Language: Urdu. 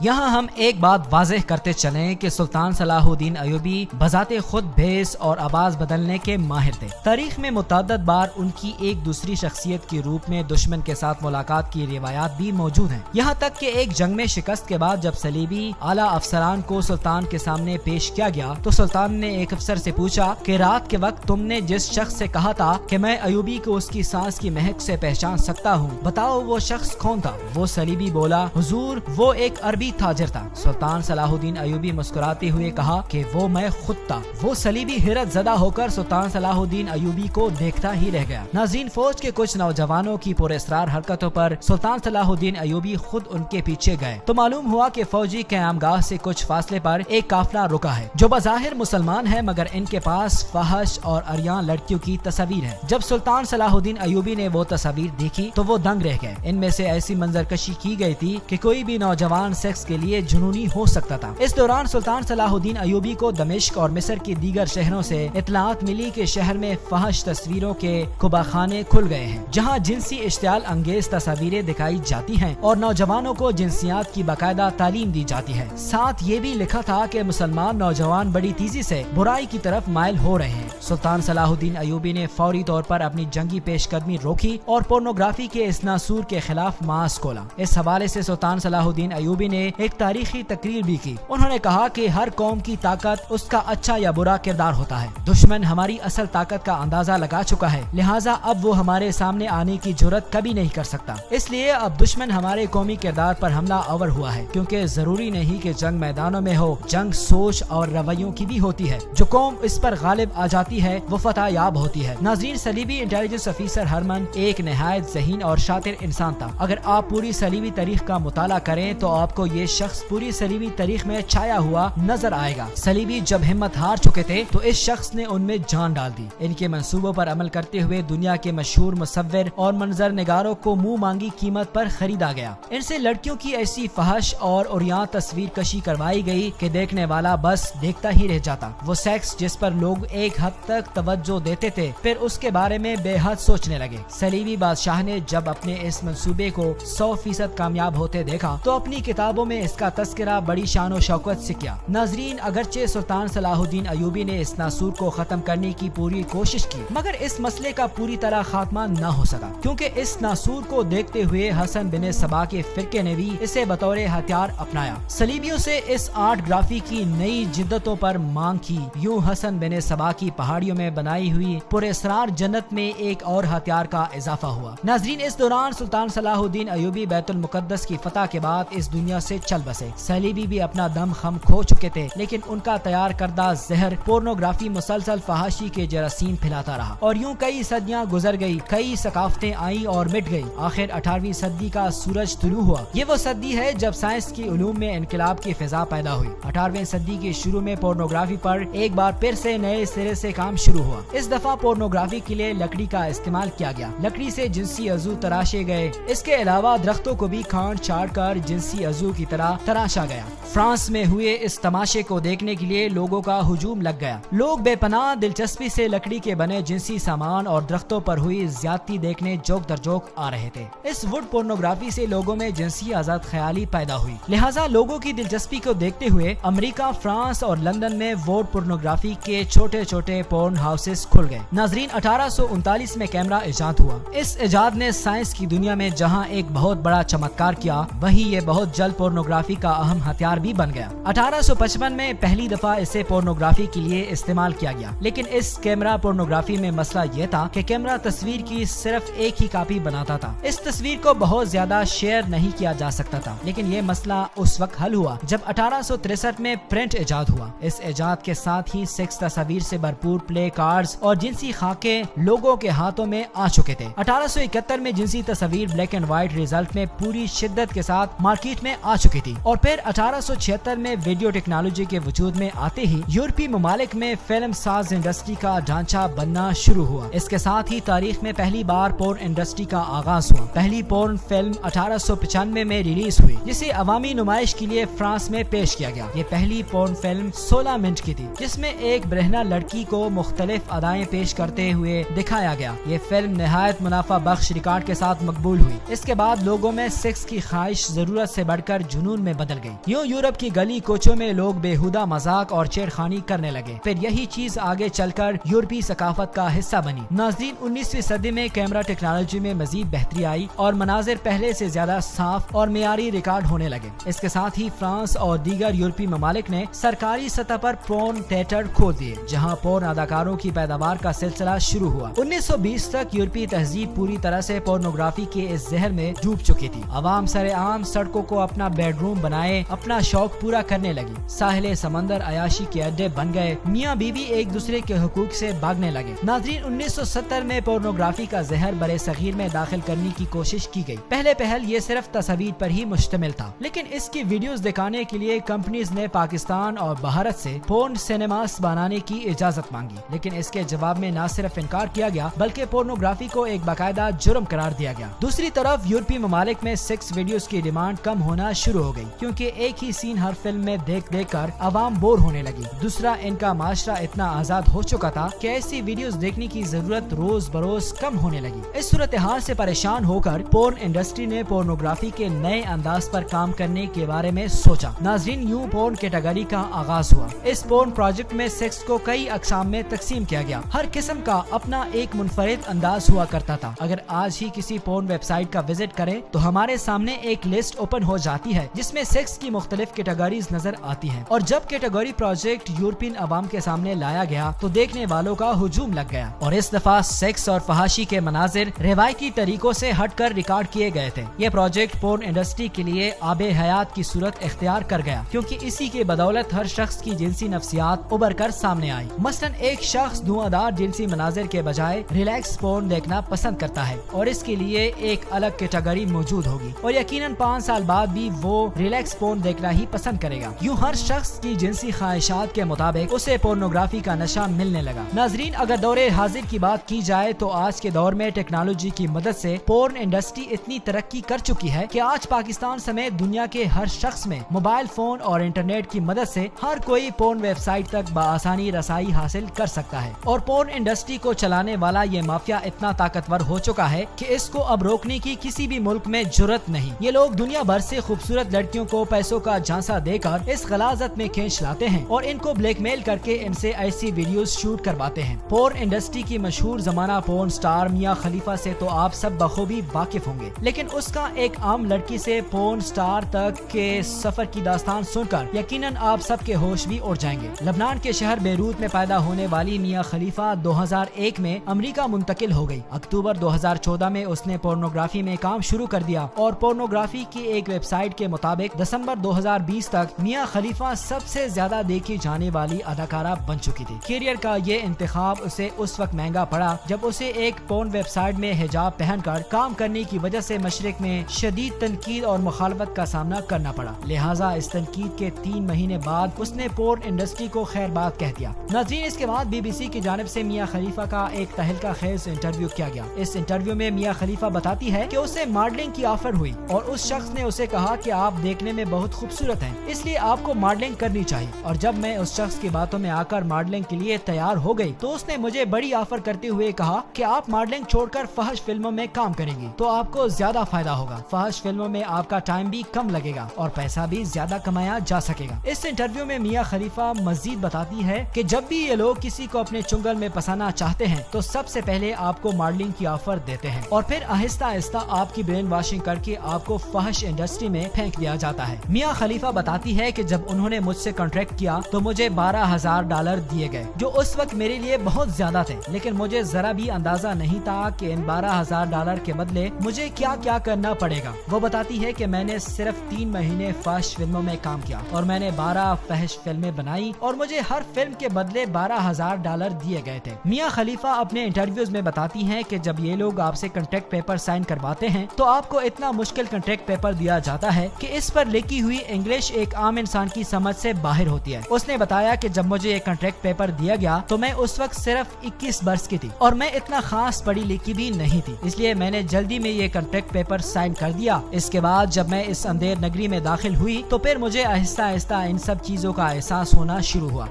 یہاں ہم ایک بات واضح کرتے چلیں کہ سلطان صلاح الدین ایوبی بذات خود بیس اور آواز بدلنے کے ماہر تھے۔ تاریخ میں متعدد بار ان کی ایک دوسری شخصیت کے روپ میں دشمن کے ساتھ ملاقات کی روایات بھی موجود ہیں، یہاں تک کہ ایک جنگ میں شکست کے بعد جب صلیبی اعلیٰ افسران کو سلطان کے سامنے پیش کیا گیا تو سلطان نے ایک افسر سے پوچھا کہ رات کے وقت تم نے جس شخص سے کہا تھا کہ میں ایوبی کو اس کی سانس کی مہک سے پہچان سکتا ہوں، بتاؤ وہ شخص کون تھا؟ وہ صلیبی بولا، حضور وہ ایک عربی تاجر تھا۔ سلطان صلاح الدین ایوبی مسکراتے ہوئے کہا کہ وہ میں خود تھا۔ وہ صلیبی حیرت زدہ ہو کر سلطان صلاح الدین ایوبی کو دیکھتا ہی رہ گیا۔ ناظرین، فوج کے کچھ نوجوانوں کی پراسرار حرکتوں پر سلطان صلاح الدین ایوبی خود ان کے پیچھے گئے تو معلوم ہوا کہ فوجی قیام گاہ سے کچھ فاصلے پر ایک قافلہ رکا ہے جو بظاہر مسلمان ہے، مگر ان کے پاس فحش اور عریان لڑکیوں کی تصاویر ہے۔ جب سلطان صلاح الدین ایوبی نے وہ تصاویر دیکھی تو وہ دنگ رہ گئے۔ ان میں سے ایسی منظر کشی کی گئی تھی کہ کوئی بھی نوجوان سیکس کے لیے جنونی ہو سکتا تھا۔ اس دوران سلطان صلاح الدین ایوبی کو دمشق اور مصر کے دیگر شہروں سے اطلاعات ملی کہ شہر میں فحش تصویروں کے کباخانے کھل گئے ہیں جہاں جنسی اشتعال انگیز تصاویریں دکھائی جاتی ہیں اور نوجوانوں کو جنسیات کی باقاعدہ تعلیم دی جاتی ہے۔ ساتھ یہ بھی لکھا تھا کہ مسلمان نوجوان بڑی تیزی سے برائی کی طرف مائل ہو رہے ہیں۔ سلطان صلاح الدین ایوبی نے فوری طور پر اپنی جنگی پیش قدمی روکی اور پورنوگرافی کے اس ناسور کے خلاف ماسک کھولا۔ اس حوالے سے سلطان صلاح الدین ایوبی نے ایک تاریخی تقریر بھی کی۔ انہوں نے کہا کہ ہر قوم کی طاقت اس کا اچھا یا برا کردار ہوتا ہے۔ دشمن ہماری اصل طاقت کا اندازہ لگا چکا ہے، لہٰذا اب وہ ہمارے سامنے آنے کی جرات کبھی نہیں کر سکتا۔ اس لیے اب دشمن ہمارے قومی کردار پر حملہ آور ہوا ہے، کیونکہ ضروری نہیں کہ جنگ میدانوں میں ہو، جنگ سوچ اور رویوں کی بھی ہوتی ہے۔ جو قوم اس پر غالب آ جاتی ہے وہ فتح یاب ہوتی ہے۔ ناظرین، صلیبی انٹیلیجنس افیسر ہرمن ایک نہایت ذہین اور شاطر انسان تھا۔ اگر آپ پوری صلیبی تاریخ کا مطالعہ کریں تو آپ کو یہ شخص پوری صلیبی تاریخ میں چھایا ہوا نظر آئے گا۔ صلیبی جب ہمت ہار چکے تھے تو اس شخص نے ان میں جان ڈال دی۔ ان کے منصوبوں پر عمل کرتے ہوئے دنیا کے مشہور مصور اور منظر نگاروں کو منہ مانگی قیمت پر خریدا گیا۔ ان سے لڑکیوں کی ایسی فحش اور عریان تصویر کشی کروائی گئی کہ دیکھنے والا بس دیکھتا ہی رہ جاتا۔ وہ سیکس جس پر لوگ ایک حد تک توجہ دیتے تھے پھر اس کے بارے میں بے حد سوچنے لگے۔ صلیبی بادشاہ نے جب اپنے اس منصوبے کو 100% کامیاب ہوتے دیکھا تو اپنی کتابوں میں اس کا تذکرہ بڑی شان و شوکت سے کیا۔ ناظرین، اگرچہ سلطان صلاح الدین ایوبی نے اس ناسور کو ختم کرنے کی پوری کوشش کی مگر اس مسئلے کا پوری طرح خاتمہ نہ ہو سکا، کیونکہ اس ناسور کو دیکھتے ہوئے حسن بن سبا کے فرقے نے بھی اسے بطور ہتھیار اپنایا۔ صلیبیوں سے اس آرٹ گرافی کی نئی جدتوں پر مانگ کی۔ یوں حسن بن سبا کی پہاڑیوں میں بنائی ہوئی پراسرار جنت میں ایک اور ہتھیار کا اضافہ ہوا۔ ناظرین، اس دوران سلطان صلاح الدین ایوبی بیت المقدس کی فتح کے بعد اس دنیا سے چل بسے۔ صلیبی بھی اپنا دم خم کھو چکے تھے، لیکن ان کا تیار کردہ زہر پورنوگرافی مسلسل فحاشی کے جراثیم پھیلاتا رہا اور یوں کئی صدیاں گزر گئی، کئی ثقافتیں آئیں اور مٹ گئی۔ آخر 18ویں صدی کا سورج طلوع ہوا۔ یہ وہ صدی ہے جب سائنس کی علوم میں انقلاب کی فضا پیدا ہوئی۔ 18ویں صدی کے شروع میں پورنوگرافی پر ایک بار پھر سے نئے سرے سے کام شروع ہوا۔ اس دفعہ پورنوگرافی کے لیے لکڑی کا استعمال کیا گیا۔ لکڑی سے جنسی عضو تراشے گئے۔ اس کے علاوہ درختوں کو بھی کھانڈ چھاڑ کر جنسی عضو کی طرح تراشا گیا۔ فرانس میں ہوئے اس تماشے کو دیکھنے کے لیے لوگوں کا ہجوم لگ گیا۔ لوگ بے پناہ دلچسپی سے لکڑی کے بنے جنسی سامان اور درختوں پر ہوئی زیادتی دیکھنے جوک در جوک آ رہے تھے۔ اس وڈ پورنوگرافی سے لوگوں میں جنسی آزاد خیالی پیدا ہوئی، لہٰذا لوگوں کی دلچسپی کو دیکھتے ہوئے امریکہ، فرانس اور لندن میں وڈ پورنوگرافی کے چھوٹے چھوٹے پورن ہاؤسز کھل گئے۔ ناظرین، 1839 میں کیمرہ ایجاد ہوا۔ اس ایجاد نے سائنس کی دنیا میں جہاں ایک بہت بڑا چمتکار کیا، وہیں یہ بہت جلد پورنوگرافی کا اہم ہتھیار بھی بن گیا۔ 1855 میں پہلی دفعہ اسے پورنوگرافی کے لیے استعمال کیا گیا، لیکن اس کیمرہ پورنوگرافی میں مسئلہ یہ تھا کہ کیمرہ تصویر کی صرف ایک ہی کاپی بناتا تھا۔ اس تصویر کو بہت زیادہ شیئر نہیں کیا جا سکتا تھا، لیکن یہ مسئلہ اس وقت حل ہوا جب 1863 میں پرنٹ ایجاد ہوا۔ اس ایجاد کے ساتھ ہی سیکس تصاویر سے بھرپور پلے کارڈز اور جنسی خاکے لوگوں کے ہاتھوں میں آ چکے تھے۔ 1871 میں جنسی تصاویر بلیک اینڈ وائٹ ریزلٹ میں پوری شدت کے ساتھ مارکیٹ میں آ چکی تھی، اور پھر 1876 میں ویڈیو ٹیکنالوجی کے وجود میں آتے ہی یورپی ممالک میں فلم ساز انڈسٹری کا ڈھانچہ بننا شروع ہوا۔ اس کے ساتھ ہی تاریخ میں پہلی بار پورن انڈسٹری کا آغاز ہوا۔ پہلی پورن فلم 1895 میں ریلیز ہوئی، جسے عوامی نمائش کے لیے فرانس میں پیش کیا گیا۔ یہ پہلی پورن فلم 16 منٹ کی تھی، جس میں ایک برہنہ لڑکی کو مختلف ادائیں ادائیں پیش کرتے ہوئے دکھایا گیا۔ یہ فلم نہایت منافع بخش ریکارڈ کے ساتھ مقبول ہوئی۔ اس کے بعد لوگوں میں سیکس کی خواہش ضرورت سے بڑھ کر جنون میں بدل گئی۔ یوں یورپ کی گلی کوچوں میں لوگ بےہودہ مذاق اور چھیڑخانی کرنے لگے۔ پھر یہی چیز آگے چل کر یورپی ثقافت کا حصہ بنی۔ ناظرین، 19ویں صدی میں کیمرہ ٹیکنالوجی میں مزید بہتری آئی اور مناظر پہلے سے زیادہ صاف اور معیاری ریکارڈ ہونے لگے۔ اس کے ساتھ ہی فرانس اور دیگر یورپی ممالک نے سرکاری سطح پر پورن تھیٹر کھول دیے، جہاں پورن اداکاروں کی پیداوار کا سلسلہ شروع ہوا۔ 1920 تک یورپی تہذیب پوری طرح سے پورنوگرافی کے اس زہر میں ڈوب چکی تھی۔ عوام سر عام سڑکوں کو اپنا بیڈ روم بنائے اپنا شوق پورا کرنے لگی۔ ساحل سمندر عیاشی کے اڈے بن گئے۔ میاں بیوی ایک دوسرے کے حقوق سے بھاگنے لگے۔ ناظرین، 1970 میں پورنوگرافی کا زہر برے صغیر میں داخل کرنے کی کوشش کی گئی۔ پہلے یہ صرف تصاویر پر ہی مشتمل تھا، لیکن اس کی ویڈیوز دکھانے کے لیے کمپنیز نے پاکستان اور بھارت سے پورن سینماس بنانے کی اجازت مانگی، لیکن اس کے جواب میں نہ صرف انکار کیا گیا بلکہ پورنوگرافی کو ایک باقاعدہ جرم قرار دیا گیا۔ دوسری طرف یورپی ممالک میں سیکس ویڈیوز کی ڈیمانڈ کم ہونا شروع ہو گئی، کیونکہ ایک ہی سین ہر فلم میں دیکھ کر عوام بور ہونے لگی۔ دوسرا، ان کا معاشرہ اتنا آزاد ہو چکا تھا کہ ایسی ویڈیوز دیکھنے کی ضرورت روز بروز کم ہونے لگی۔ اس صورتحال سے پریشان ہو کر پورن انڈسٹری نے پورنوگرافی کے نئے انداز پر کام کرنے کے بارے میں سوچا۔ ناظرین، یوں پورن کیٹیگری کا آغاز ہوا۔ اس پورن پروجیکٹ میں سیکس کو کئی اقسام میں تقسیم کیا گیا۔ ہر قسم کا اپنا ایک منفرد انداز ہوا کرتا تھا۔ اگر آج ہی کسی پورن ویب سائٹ کا وزٹ کریں تو ہمارے سامنے ایک لسٹ اوپن ہو جاتی ہے جس میں سیکس کی مختلف کیٹیگریز نظر آتی ہیں، اور جب کیٹیگری پروجیکٹ یورپین عوام کے سامنے لایا گیا تو دیکھنے والوں کا ہجوم لگ گیا، اور اس دفعہ سیکس اور فحاشی کے مناظر روایتی طریقوں سے ہٹ کر ریکارڈ کیے گئے تھے۔ یہ پروجیکٹ پورن انڈسٹری کے لیے آب حیات کی صورت اختیار کر گیا، کیونکہ اسی کے بدولت ہر شخص کی جنسی نفسیات ابھر کر سامنے آئی۔ مثلا ایک شخص دھواں جنسی مناظر کے بجائے ریلیکس پورن دیکھنا پسند کرتا ہے، اور اس کے لیے ایک الگ کیٹیگری موجود ہوگی، اور یقیناً 5 سال بعد بھی وہ ریلیکس پورن دیکھنا ہی پسند کرے گا۔ یوں ہر شخص کی جنسی خواہشات کے مطابق اسے پورنوگرافی کا نشہ ملنے لگا۔ ناظرین، اگر دور حاضر کی بات کی جائے تو آج کے دور میں ٹیکنالوجی کی مدد سے پورن انڈسٹری اتنی ترقی کر چکی ہے کہ آج پاکستان سمیت دنیا کے ہر شخص میں موبائل فون اور انٹرنیٹ کی مدد سے ہر کوئی پورن ویب سائٹ تک بآسانی رسائی حاصل کر سکتا ہے، اور پورن انڈسٹری کو چلانے والا یہ مافیا اتنا طاقتور ہو چکا ہے کہ اس کو اب روکنے کی کسی بھی ملک میں جرت نہیں۔ یہ لوگ دنیا بھر سے خوبصورت لڑکیوں کو پیسوں کا جھانسا دے کر اس غلاظت میں کھینچ لاتے ہیں اور ان کو بلیک میل کر کے ان سے ایسی ویڈیوز شوٹ کرواتے ہیں۔ پورن انڈسٹری کی مشہور زمانہ پورن سٹار میاں خلیفہ سے تو آپ سب بخوبی واقف ہوں گے، لیکن اس کا ایک عام لڑکی سے پورن سٹار تک کے سفر کی داستان سن کر یقیناً آپ سب کے ہوش بھی اڑ جائیں گے۔ لبنان کے شہر بیروت میں پیدا ہونے والی میاں خلیفہ 2001 میں امریکہ منتقل ہو گئی۔ اکتوبر 2014 میں اس نے پورنوگرافی میں کام شروع کر دیا، اور پورنوگرافی کی ایک ویب سائٹ کے مطابق دسمبر 2020 تک میاں خلیفہ سب سے زیادہ دیکھی جانے والی اداکارہ بن چکی تھی۔ کیریئر کا یہ انتخاب اسے اس وقت مہنگا پڑا جب اسے ایک پورن ویب سائٹ میں حجاب پہن کر کام کرنے کی وجہ سے مشرق میں شدید تنقید اور مخالفت کا سامنا کرنا پڑا، لہٰذا اس تنقید کے 3 مہینے بعد اس نے پورن انڈسٹری کو خیر بات کہہ دیا۔ ناظرین، اس کے بعد BBC کی جانب سے میاں خلیفہ کا ایک تہلکہ خیز انٹرویو کیا گیا۔ اس انٹرویو میں میاں خلیفہ بتاتی ہے کہ اسے ماڈلنگ کی آفر ہوئی، اور اس شخص نے اسے کہا کہ آپ دیکھنے میں بہت خوبصورت ہیں، اس لیے آپ کو ماڈلنگ کرنی چاہیے، اور جب میں اس شخص کی باتوں میں آ کر ماڈلنگ کے لیے تیار ہو گئی تو اس نے مجھے بڑی آفر کرتے ہوئے کہا کہ آپ ماڈلنگ چھوڑ کر فحش فلموں میں کام کریں گی تو آپ کو زیادہ فائدہ ہوگا، فحش فلموں میں آپ کا ٹائم بھی کم لگے گا اور پیسہ بھی زیادہ کمایا جا سکے گا۔ اس انٹرویو میں میاں خلیفہ مزید بتاتی ہے کہ جب بھی یہ لوگ کسی کو اپنے چنگل میں پسانا چاہتے ہیں تو سب سے پہلے آپ کو ماڈلنگ کی آفر دیتے ہیں، اور پھر آہستہ آہستہ آپ کی برین واشنگ کر کے آپ کو فحش انڈسٹری میں پھینک دیا جاتا ہے۔ میاں خلیفہ بتاتی ہے کہ جب انہوں نے مجھ سے کانٹریکٹ کیا تو مجھے $12,000 دیے گئے، جو اس وقت میرے لیے بہت زیادہ تھے، لیکن مجھے ذرا بھی اندازہ نہیں تھا کہ ان $12,000 کے بدلے مجھے کیا کیا کرنا پڑے گا۔ وہ بتاتی ہے کہ میں نے صرف 3 مہینے فحش فلموں میں کام کیا اور میں نے 12 فحش فلمیں بنائی، اور مجھے ہر فلم کے بدلے $12,000 دیے گئے تھے۔ میاں خلیفہ اپنے انٹرویوز میں بتاتی ہیں کہ جب یہ لوگ آپ سے کنٹریکٹ پیپر سائن کرواتے ہیں تو آپ کو اتنا مشکل کنٹریکٹ پیپر دیا جاتا ہے کہ اس پر لکھی ہوئی انگلش ایک عام انسان کی سمجھ سے باہر ہوتی ہے۔ اس نے بتایا کہ جب مجھے یہ کنٹریکٹ پیپر دیا گیا تو میں اس وقت صرف 21 برس کی تھی اور میں اتنا خاص پڑھی لکھی بھی نہیں تھی، اس لیے میں نے جلدی میں یہ کنٹریکٹ پیپر سائن کر دیا۔ اس کے بعد جب میں اس اندھیر نگری میں داخل ہوئی تو پھر مجھے آہستہ آہستہ ان سب چیزوں کا احساس ہونا شروع ہوا۔